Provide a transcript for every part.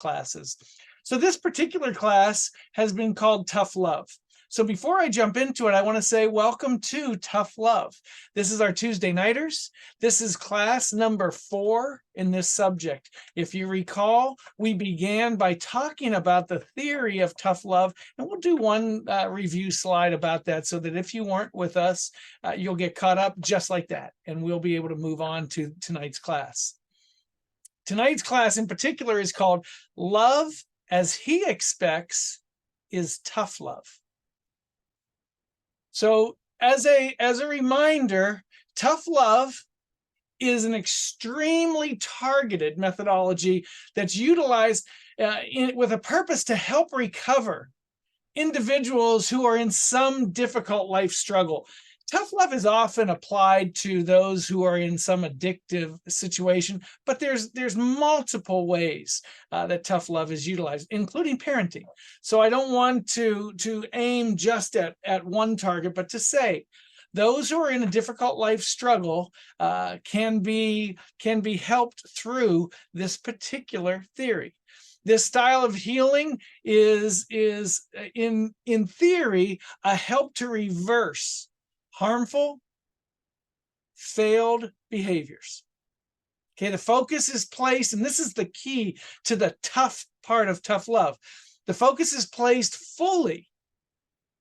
classes. So this particular class has been called Tough Love. So before I jump into it, I want to say welcome to Tough Love. This is our Tuesday Nighters. This is class number 4 in this subject. If you recall, we began by talking about the theory of tough love, and we'll do one review slide about that so that if you weren't with us, you'll get caught up just like that, and we'll be able to move on to tonight's class. Tonight's class in particular is called Love as He Expects is Tough Love. So as a reminder, tough love is an extremely targeted methodology that's utilized with a purpose to help recover individuals who are in some difficult life struggle. Tough love is often applied to those who are in some addictive situation, but there's multiple ways that tough love is utilized, including parenting. So I don't want to aim just at one target, but to say those who are in a difficult life struggle can be helped through this particular theory. This style of healing is in theory a help to reverse harmful, failed behaviors. Okay, the focus is placed, and this is the key to the tough part of tough love. The focus is placed fully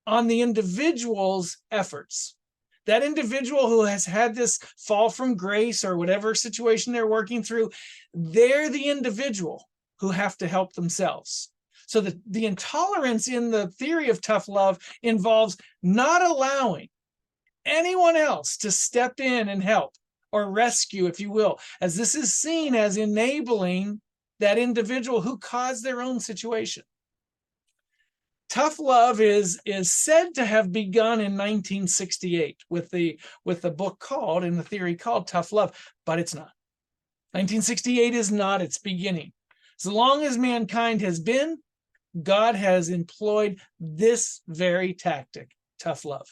on the individual's efforts. That individual who has had this fall from grace or whatever situation they're working through, they're the individual who have to help themselves. So the intolerance in the theory of tough love involves not allowing anyone else to step in and help or rescue, if you will, as this is seen as enabling that individual who caused their own situation. Tough love is said to have begun in 1968 with the book called and the theory called Tough Love, but it's not. 1968 is not its beginning. As long as mankind has been, God has employed this very tactic, tough love.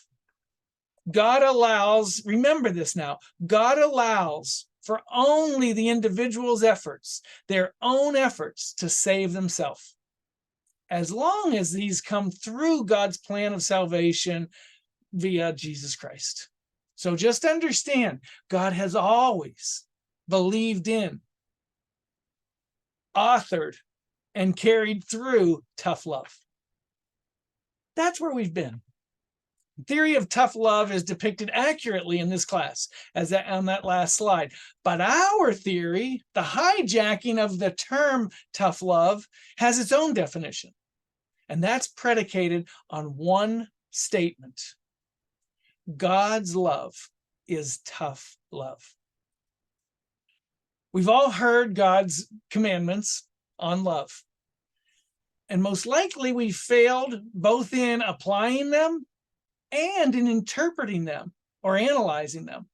God allows, remember this now, God allows for only the individual's efforts, their own efforts to save themselves, as long as these come through God's plan of salvation via Jesus Christ. So just understand, God has always believed in, authored, and carried through tough love. That's where we've been. The theory of tough love is depicted accurately in this class, as on that last slide. But our theory, the hijacking of the term tough love, has its own definition. And that's predicated on one statement. God's love is tough love. We've all heard God's commandments on love. And most likely we failed both in applying them and in interpreting them or analyzing them.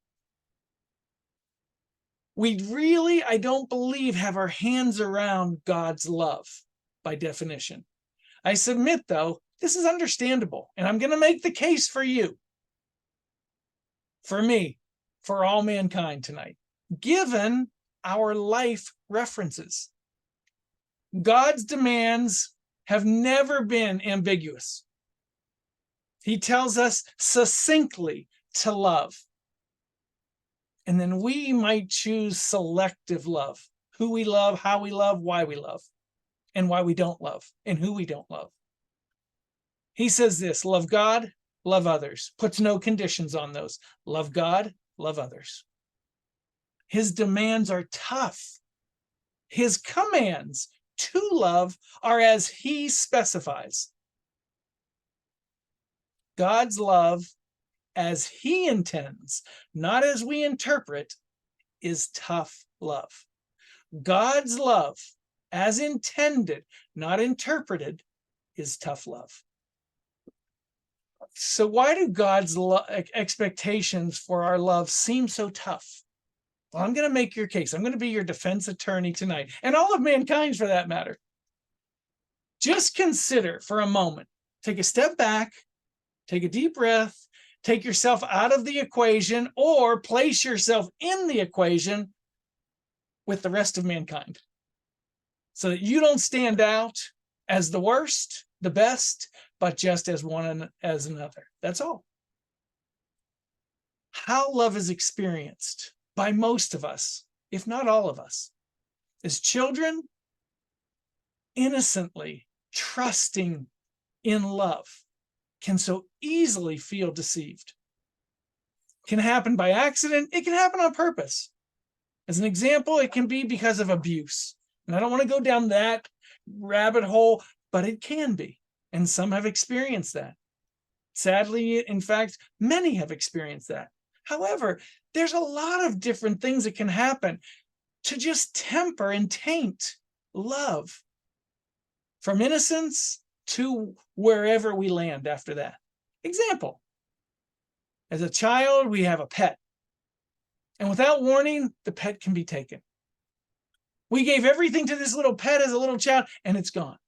We really, I don't believe, have our hands around God's love by definition. I submit, though, this is understandable, and I'm going to make the case for you, for me, for all mankind tonight, given our life references. God's demands have never been ambiguous. He tells us succinctly to love. And then we might choose selective love, who we love, how we love, why we love, and why we don't love, and who we don't love. He says this, love God, love others, puts no conditions on those. Love God, love others. His demands are tough. His commands to love are as he specifies. God's love, as he intends, not as we interpret, is tough love. God's love, as intended, not interpreted, is tough love. So why do God's expectations for our love seem so tough? Well, I'm going to make your case. I'm going to be your defense attorney tonight, and all of mankind for that matter. Just consider for a moment, take a step back, take a deep breath, take yourself out of the equation, or place yourself in the equation with the rest of mankind. so that you don't stand out as the worst, the best, but just as one as another. That's all. How love is experienced by most of us, if not all of us, is children innocently trusting in love can so easily feel deceived. It can happen by accident. It can happen on purpose. As an example, it can be because of abuse. And I don't want to go down that rabbit hole, but it can be. And some have experienced that. Sadly, in fact, many have experienced that. However, there's a lot of different things that can happen to just temper and taint love, from innocence to wherever we land after that. Example, as a child, we have a pet. And without warning, the pet can be taken. We gave everything to this little pet as a little child, and it's gone.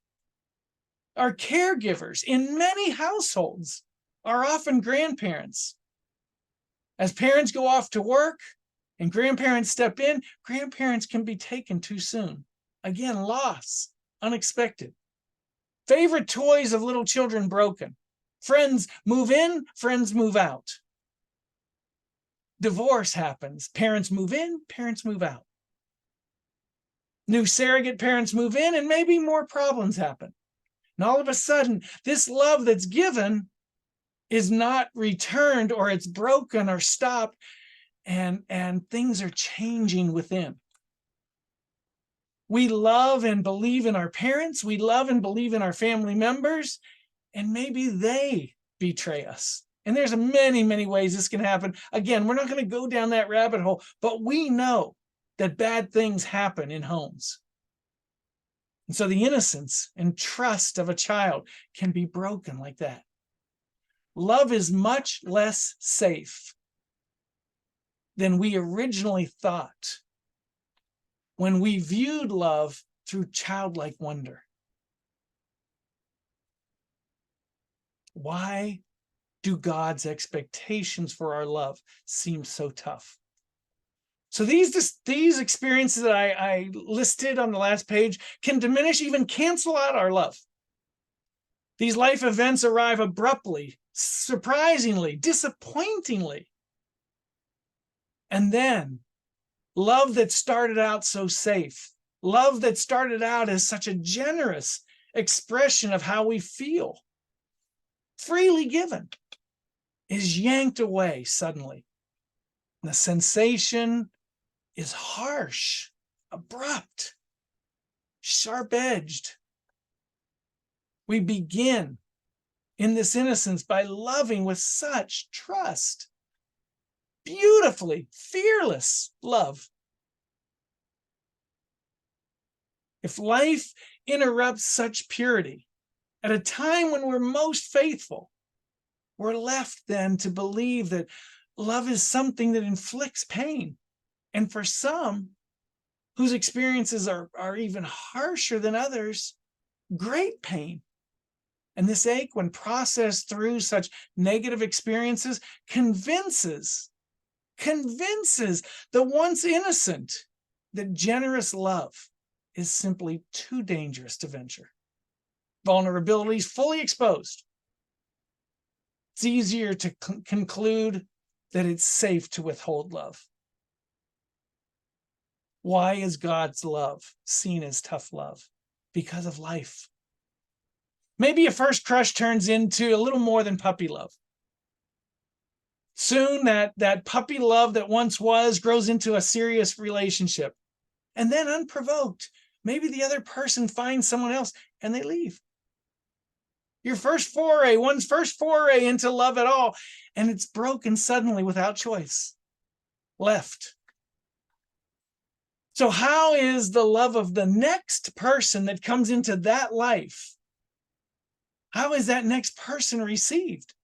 Our caregivers in many households are often grandparents. As parents go off to work and grandparents step in, grandparents can be taken too soon. Again, loss, unexpected. Favorite toys of little children broken. Friends move in, friends move out. Divorce happens. Parents move in, parents move out. New surrogate parents move in, and maybe more problems happen. And all of a sudden, this love that's given is not returned, or it's broken or stopped, and things are changing within. We love and believe in our parents. We love and believe in our family members, and maybe they betray us. And there's many, many ways this can happen. Again, we're not going to go down that rabbit hole, but we know that bad things happen in homes. And so the innocence and trust of a child can be broken like that. Love is much less safe than we originally thought when we viewed love through childlike wonder. Why do God's expectations for our love seem so tough? So these experiences that I listed on the last page can diminish, even cancel out our love. These life events arrive abruptly, surprisingly, disappointingly. And then love that started out so safe, love that started out as such a generous expression of how we feel, freely given, is yanked away suddenly. And the sensation is harsh, abrupt, sharp-edged. We begin in this innocence by loving with such trust, beautifully fearless love. If life interrupts such purity at a time when we're most faithful, we're left then to believe that love is something that inflicts pain. And for some whose experiences are even harsher than others, great pain. And this ache, when processed through such negative experiences, convinces the once innocent that generous love is simply too dangerous to venture. Vulnerabilities fully exposed. It's easier to conclude that it's safe to withhold love. Why is God's love seen as tough love? Because of life. Maybe a first crush turns into a little more than puppy love. Soon that puppy love that once was grows into a serious relationship. And then unprovoked, maybe the other person finds someone else and they leave. One's first foray into love at all, and it's broken suddenly without choice. Left. So how is the love of the next person that comes into that life? How is that next person received?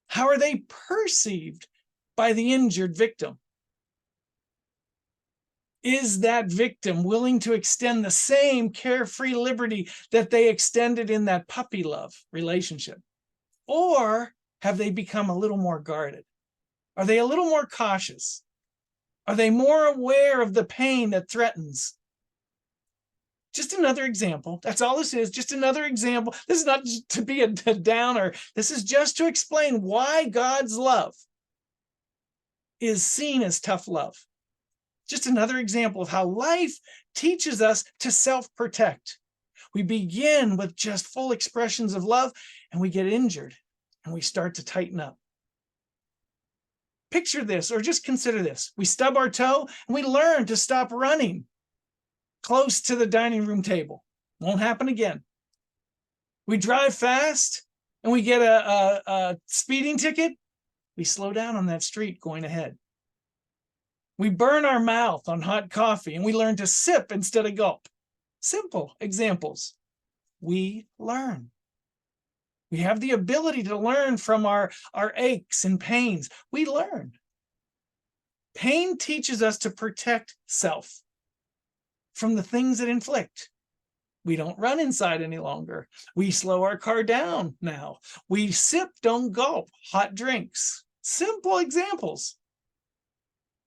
How are they perceived by the injured victim? Is that victim willing to extend the same carefree liberty that they extended in that puppy love relationship? Or have they become a little more guarded? Are they a little more cautious? Are they more aware of the pain that threatens Just another example. That's all this is. Just another example. This is not to be a downer. This is just to explain why God's love is seen as tough love. Just another example of how life teaches us to self-protect. We begin with just full expressions of love and we get injured and we start to tighten up. Picture this, or just consider this. We stub our toe and we learn to stop running close to the dining room table. Won't happen again. We drive fast and we get a speeding ticket. We slow down on that street going ahead. We burn our mouth on hot coffee and we learn to sip instead of gulp. Simple examples. We learn. We have the ability to learn from our aches and pains. We learn. Pain teaches us to protect self from the things that inflict. We don't run inside any longer. We slow our car down now. We sip, don't gulp, hot drinks. Simple examples.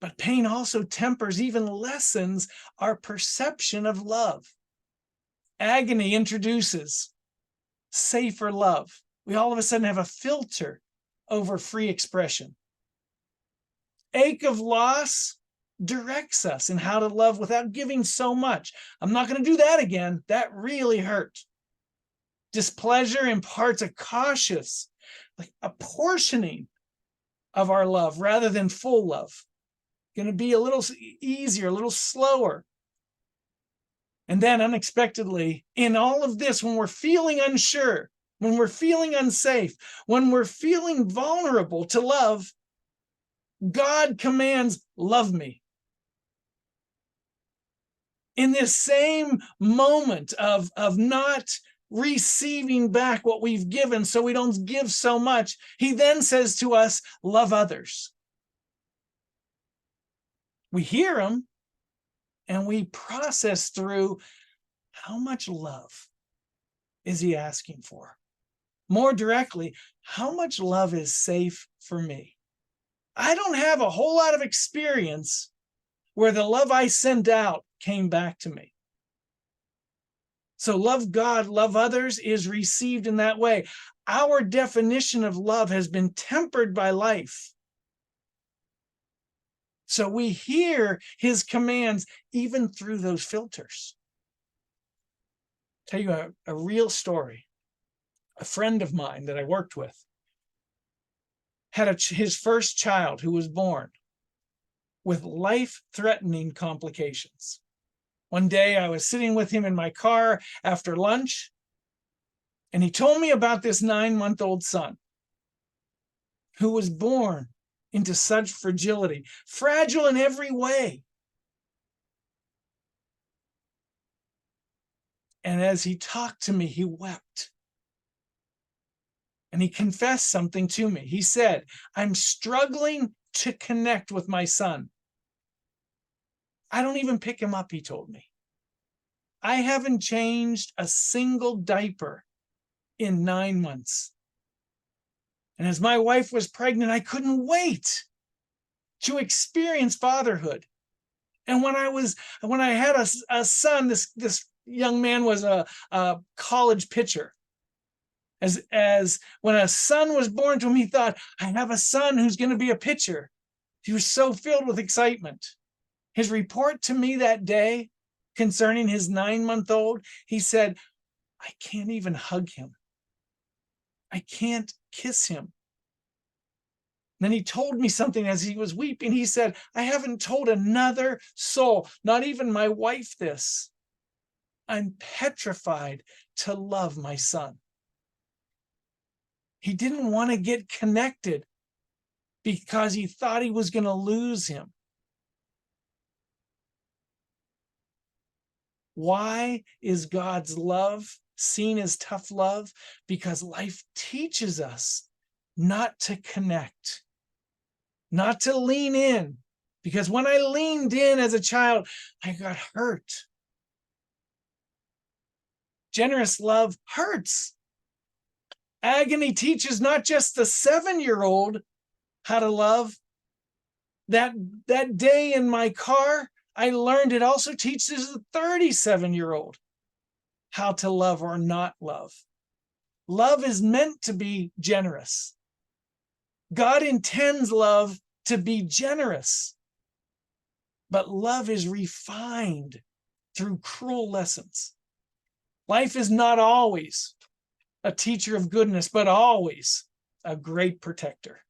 But pain also tempers, even lessens our perception of love. Agony introduces safer love. We all of a sudden have a filter over free expression. Ache of loss directs us in how to love without giving so much. I'm not going to do that again. That really hurt. Displeasure imparts a cautious, like apportioning of our love rather than full love. Going to be a little easier, a little slower. And then unexpectedly, in all of this, when we're feeling unsure, when we're feeling unsafe, when we're feeling vulnerable to love, God commands, love me. In this same moment of not receiving back what we've given so we don't give so much, he then says to us, love others. We hear him and we process through how much love is he asking for? More directly, how much love is safe for me? I don't have a whole lot of experience where the love I sent out came back to me. So love God, love others is received in that way. Our definition of love has been tempered by life. So we hear his commands even through those filters. I'll tell you a real story. A friend of mine that I worked with had his first child who was born with life-threatening complications. One day I was sitting with him in my car after lunch, and he told me about this 9-month-old son who was born into such fragility, fragile in every way. And as he talked to me, he wept. And he confessed something to me. He said, I'm struggling to connect with my son. I don't even pick him up, he told me. I haven't changed a single diaper in 9 months. And as my wife was pregnant, I couldn't wait to experience fatherhood. And when I had a son, this young man was a college pitcher. As when a son was born to him, he thought, I have a son who's going to be a pitcher. He was so filled with excitement. His report to me that day concerning his 9-month-old, he said, I can't even hug him. I can't kiss him. Then he told me something as he was weeping. He said, I haven't told another soul, not even my wife, this. I'm petrified to love my son. He didn't want to get connected because he thought he was going to lose him. Why is God's love seen as tough love? Because life teaches us not to connect, not to lean in. Because when I leaned in as a child, I got hurt. Generous love hurts. Agony teaches not just the 7-year-old how to love. That day in my car, I learned it also teaches the 37-year-old how to love or not love. Love is meant to be generous. God intends love to be generous, but love is refined through cruel lessons. Life is not always a teacher of goodness, but always a great protector.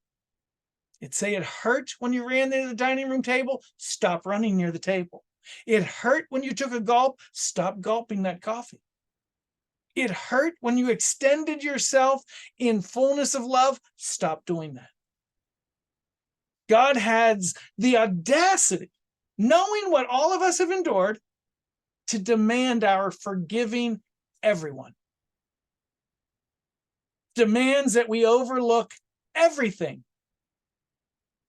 It'd say it hurt when you ran near the dining room table. Stop running near the table. It hurt when you took a gulp. Stop gulping that coffee. It hurt when you extended yourself in fullness of love. Stop doing that. God has the audacity, knowing what all of us have endured, to demand our forgiving everyone. Demands that we overlook everything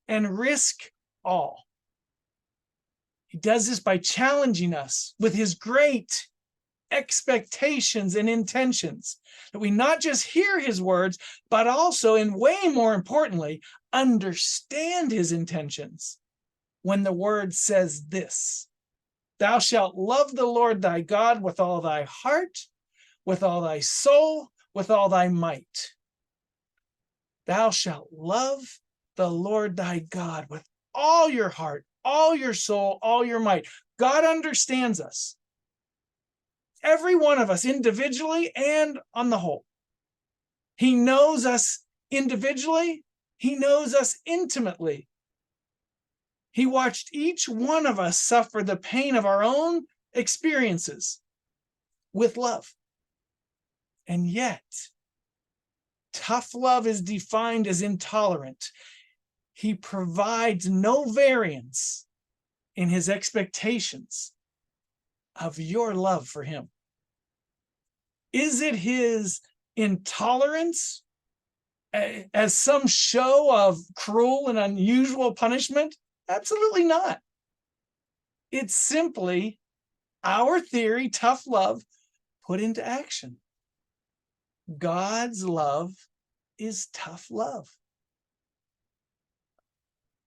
and risk all. He does this by challenging us with his great expectations and intentions, that we not just hear his words, but also, and way more importantly, understand his intentions. When the word says this, thou shalt love the Lord thy God with all thy heart, with all thy soul, with all thy might. Thou shalt love the Lord thy God with all your heart, all your soul, all your might. God understands us. Every one of us individually and on the whole. He knows us individually. He knows us intimately. He watched each one of us suffer the pain of our own experiences with love. And yet, tough love is defined as intolerant. He provides no variance in his expectations of your love for him. Is it his intolerance as some show of cruel and unusual punishment? Absolutely not. It's simply our theory, tough love, put into action. God's love is tough love.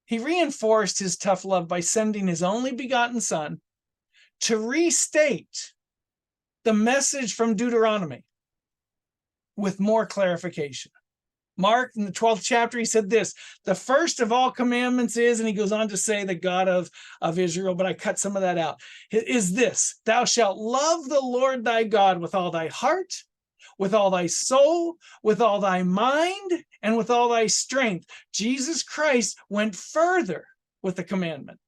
He reinforced his tough love by sending his only begotten Son to restate the message from Deuteronomy with more clarification. Mark, in the 12th chapter, he said this: the first of all commandments is, and he goes on to say the God of Israel, but I cut some of that out, is this: thou shalt love the Lord thy God with all thy heart, with all thy soul, with all thy mind, and with all thy strength. Jesus Christ went further with the commandment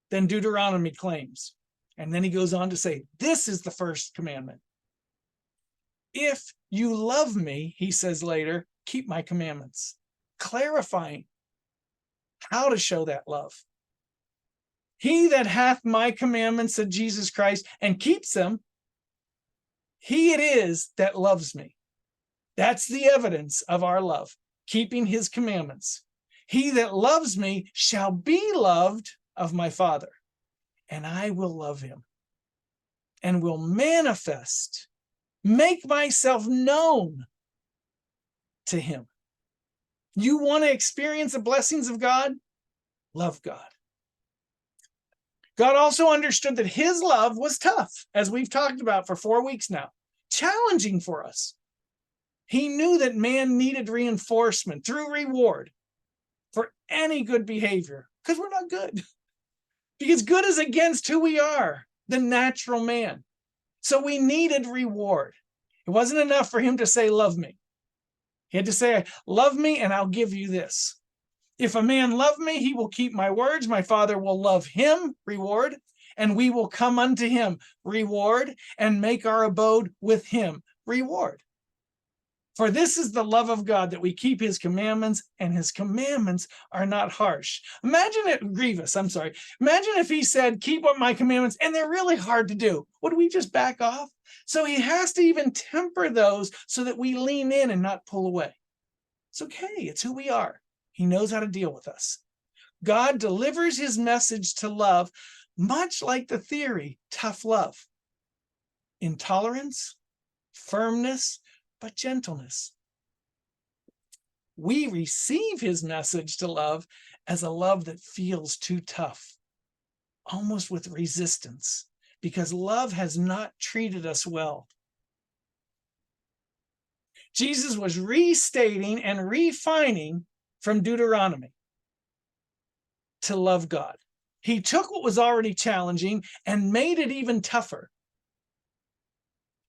than Deuteronomy claims. And then he goes on to say, this is the first commandment. If you love me, he says later, keep my commandments, clarifying how to show that love. He that hath my commandments, said Jesus Christ, and keeps them, he it is that loves me. That's the evidence of our love, keeping his commandments. He that loves me shall be loved of my Father, and I will love him and will manifest, make myself known to him. You want to experience the blessings of God? Love God. God also understood that his love was tough, as we've talked about for 4 weeks now, challenging for us. He knew that man needed reinforcement through reward for any good behavior, because we're not good. Because good is against who we are, the natural man. So we needed reward. It wasn't enough for him to say, love me. He had to say, love me and I'll give you this. If a man love me, he will keep my words. My Father will love him, reward, and we will come unto him, reward, and make our abode with him, reward. For this is the love of God, that we keep his commandments, and his commandments are not harsh. Imagine if he said, keep up my commandments, and they're really hard to do. Would we just back off? So he has to even temper those so that we lean in and not pull away. It's okay. It's who we are. He knows how to deal with us. God delivers his message to love, much like the theory, tough love. Intolerance, firmness, but gentleness. We receive his message to love as a love that feels too tough, almost with resistance, because love has not treated us well. Jesus was restating and refining from Deuteronomy to love God. He took what was already challenging and made it even tougher.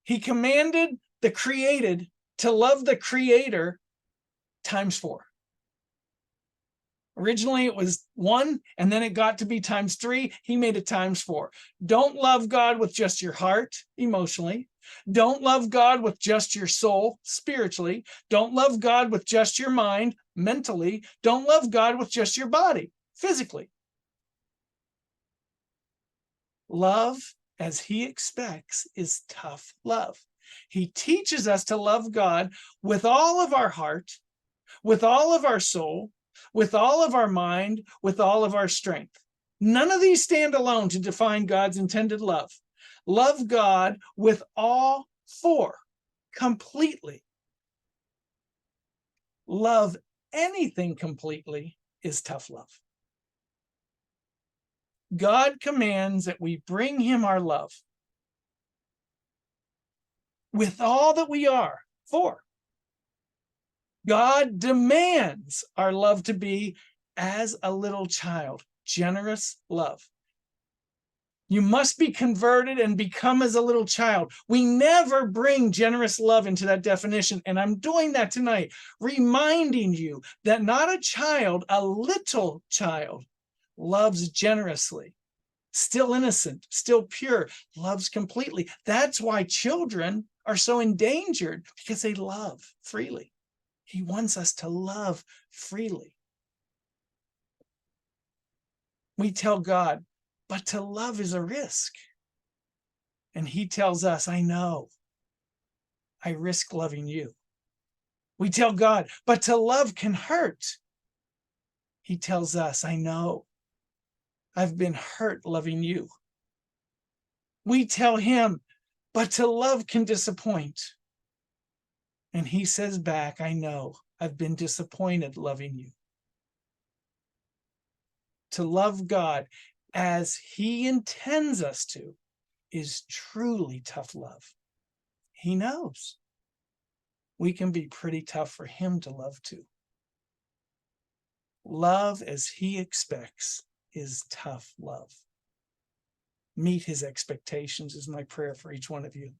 He commanded the created to love the Creator times 4. Originally, it was 1, and then it got to be times 3. He made it times 4. Don't love God with just your heart, emotionally. Don't love God with just your soul, spiritually. Don't love God with just your mind, mentally. Don't love God with just your body, physically. Love, as he expects, is tough love. He teaches us to love God with all of our heart, with all of our soul, with all of our mind, with all of our strength. None of these stand alone to define God's intended love. Love God with all 4 completely. Love anything completely is tough love. God commands that we bring him our love with all that we are. 4. God demands our love to be as a little child, generous love. You must be converted and become as a little child. We never bring generous love into that definition. And I'm doing that tonight, reminding you that not a child, a little child, loves generously, still innocent, still pure, loves completely. That's why children are so endangered, because they love freely. He wants us to love freely. We tell God, but to love is a risk. And he tells us, I know, I risk loving you. We tell God, but to love can hurt. He tells us, I know, I've been hurt loving you. We tell him, but to love can disappoint. And he says back, I know, I've been disappointed loving you. To love God as he intends us to is truly tough love. He knows we can be pretty tough for him to love too. Love as he expects is tough love. Meet his expectations is my prayer for each one of you.